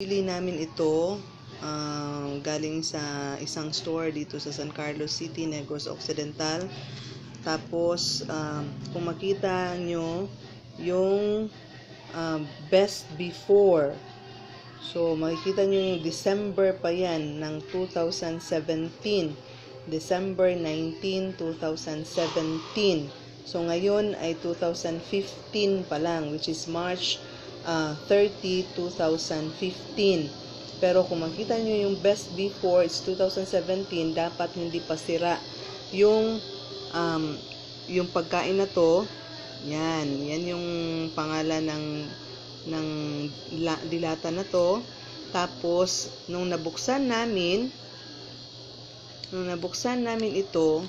Bili namin ito galing sa isang store dito sa San Carlos City, Negros Occidental. Tapos, kung makita nyo, yung best before. So, makikita nyo yung December pa yan ng 2017. December 19, 2017. So, ngayon ay 2015 pa lang, which is March 30, 2015. Pero kung makita nyo yung best before, it's 2017, dapat hindi pa sira yung pagkain na to. Yan yung pangalan ng dilata na to. Tapos, nung nabuksan namin ito,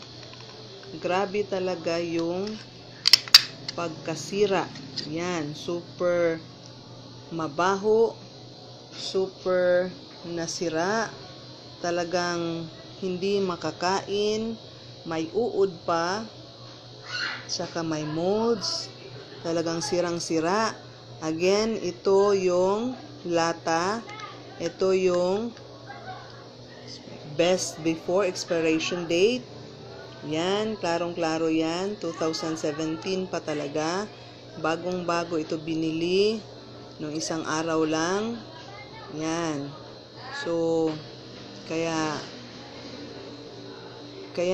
grabe talaga yung pagkasira. Yan, super mabaho, super nasira, talagang hindi makakain, may uod pa, saka may molds, talagang sirang-sira. Again, ito yung lata, ito yung best before expiration date. Yan, klarong-klaro yan, 2017 pa talaga. Bagong-bago ito binili nung isang araw lang. Yan. So, kaya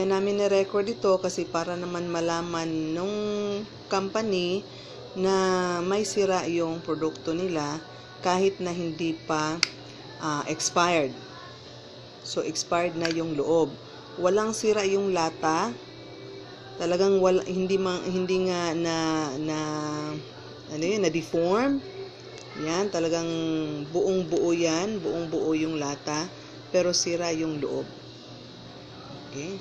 namin na-record ito kasi para naman malaman nung company na may sira yung produkto nila kahit na hindi pa expired. So, expired na yung loob. Walang sira yung lata. Talagang hindi nga na deform. Yan, talagang buong-buo yan, buong-buo yung lata, pero sira yung loob. Okay?